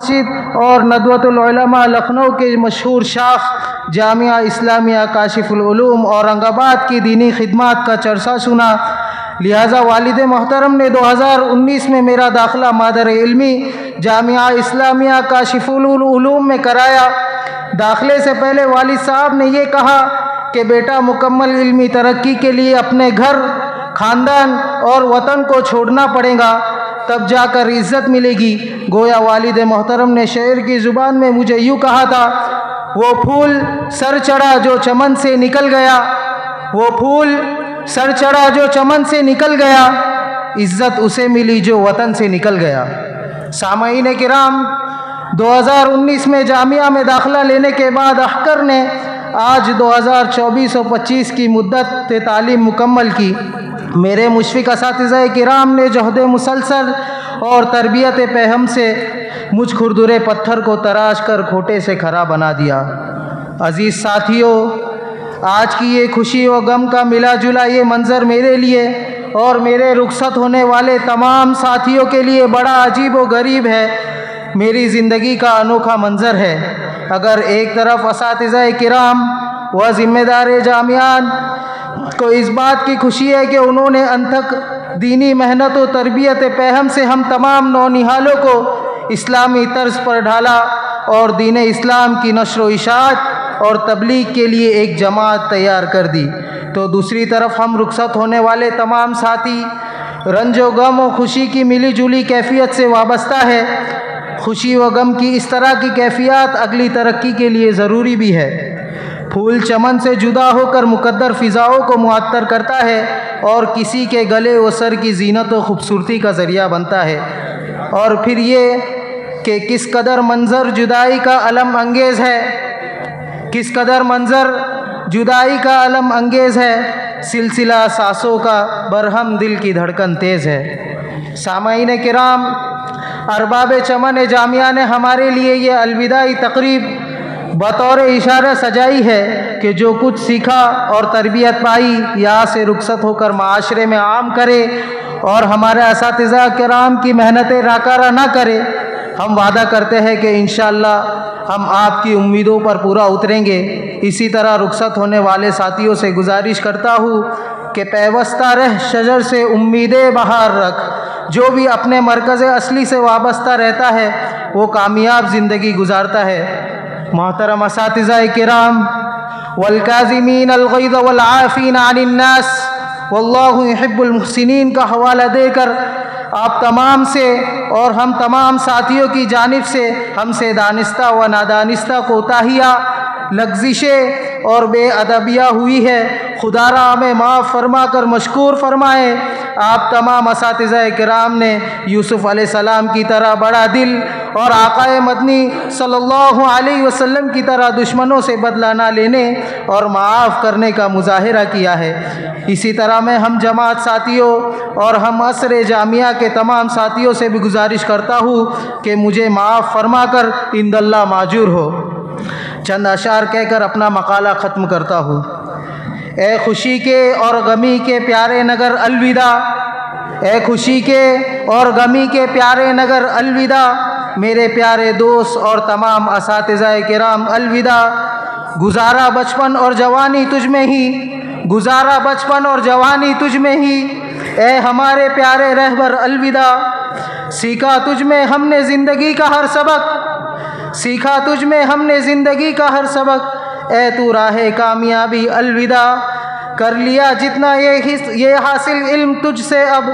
मस्जिद और नदवतुल उलमा लखनऊ के मशहूर शाख जामिया इस्लामिया काशिफुल उलूम औरंगाबाद की दीनी खिदमत का चर्चा सुना। लिहाजा वालिद मोहतरम ने 2019 में मेरा दाखिला मादर इल्मी जामिया इस्लामिया काशिफुल उलूम में कराया। दाखिले से पहले वालिद साहब ने ये कहा कि बेटा मुकम्मल इल्मी तरक्की के लिए अपने घर, ख़ानदान और वतन को छोड़ना पड़ेगा, तब जाकर इज़्ज़त मिलेगी। गोया वालिद मोहतरम ने शेर की ज़ुबान में मुझे यूँ कहा था, वो फूल सर चढ़ा जो चमन से निकल गया, वो फूल सर चढ़ा जो चमन से निकल गया, इज़्ज़त उसे मिली जो वतन से निकल गया। सामईन किराम, 2019 में जामिया में दाखिला लेने के बाद अहकर ने आज 2024 और 25 की मुद्दत तालीम मुकम्मल की। मेरे मुशफ़िक़ असातिज़ा किराम ने जहद मुसलसल और तरबियत पहम से मुझ खुरदुरे पत्थर को तराश कर खोटे से खरा बना दिया। अज़ीज़ साथियों, आज की ये खुशी और गम का मिला जुला ये मंज़र मेरे लिए और मेरे रुखसत होने वाले तमाम साथियों के लिए बड़ा अजीब व गरीब है। मेरी ज़िंदगी का अनोखा मंज़र है। अगर एक तरफ असातिज़ा किराम व ज़िम्मेदार जामियान को इस बात की खुशी है कि उन्होंने अनथक दीनी मेहनत और तरबियत पहम से हम तमाम नौनिहालों को इस्लामी तर्ज पर ढाला और दीन इस्लाम की नश्र व इशाअत और तबलीग के लिए एक जमात तैयार कर दी, तो दूसरी तरफ हम रुखसत होने वाले तमाम साथी रंज व गम और खुशी की मिली जुली कैफियत से वाबस्ता है। खुशी व गम की इस तरह की कैफियत अगली तरक्की के लिए ज़रूरी भी है। फूल चमन से जुदा होकर मुक़द्दर फ़िज़ाओं को मुअत्तर करता है और किसी के गले व सर की ज़ीनत व ख़ूबसूरती का ज़रिया बनता है। और फिर ये कि किस कदर मंज़र जुदाई का अलम अंगेज़ है, किस कदर मंज़र जुदाई का अलम अंगेज़ है, सिलसिला सांसों का बरहम दिल की धड़कन तेज़ है। सामईन किराम, अरबाब चमन जामिया ने हमारे लिए ये अलविदाई तकरीब बतौर इशारा सजाई है कि जो कुछ सीखा और तरबियत पाई यहाँ से रुखसत होकर माशरे में आम करे और हमारे असातिज़ा किराम की मेहनतें नाकारा ना करे। हम वादा करते हैं कि इंशाअल्लाह हम आपकी उम्मीदों पर पूरा उतरेंगे। इसी तरह रुखसत होने वाले साथियों से गुजारिश करता हूँ कि पैवस्ता रह शजर से उम्मीदें बहार रख। जो भी अपने मरकज़ असली से वाबस्ता रहता है वो कामयाब ज़िंदगी गुजारता है। मोहतरम असातिज़ा किराम, वल काज़िमीन अल ग़ैज़ वल आफ़ीन अनिन नास वल्लाहु युहिब्बुल मुहसिनीन का हवाला देकर आप तमाम से और हम तमाम साथियों की जानिब से हमसे दानिस्ता व नादानिस्ता कोताहियाँ, लग़ज़िशें और बेअदबियाँ हुई है। खुदारा हमें माफ़ फरमा कर मशकूर फरमाए। आप तमाम असातिज़ा किराम ने यूसुफ़ अलैहिस्सलाम की तरह बड़ा दिल और आक़ाए मदनी सल्लल्लाहु अलैहि वसल्लम की तरह दुश्मनों से बदला ना लेने और माफ़ करने का मुज़ाहिरा किया है। इसी तरह मैं हम जमात साथियों और हम असर जामिया के तमाम साथियों से भी गुजारिश करता हूँ कि मुझे माफ़ फरमा कर इंदल्लाह माजूर हो। चंद अशार कहकर अपना मकाला ख़त्म करता हूँ। ए खुशी के और गमी के प्यारे नगर अलविदा, ए खुशी के और गमी के प्यारे नगर अलविदा, मेरे प्यारे दोस्त और तमाम असातिज़ा किराम अलविदा। गुजारा बचपन और जवानी तुझ में ही, गुजारा बचपन और जवानी तुझ में ही, ए हमारे प्यारे रहबर अलविदा। सीखा तुझ में हमने ज़िंदगी का हर सबक, सीखा तुझ में हमने ज़िंदगी का हर सबक, ए तू राहे कामयाबी अलविदा। कर लिया जितना ये हासिल इल्म तुझसे अब,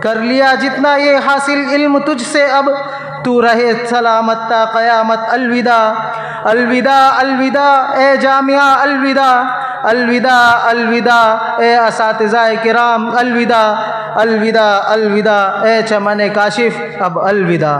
कर लिया जितना ये हासिल इल्म तुझसे अब, तू रहे सलामत ता क़यामत अलविदा। अलविदा अलविदा ए जामिया अलविदा, अलविदा अलविदा ए असातिज़ा किराम अलविदा, अलविदा अलविदा ए चमन काशिफ अब अलविदा।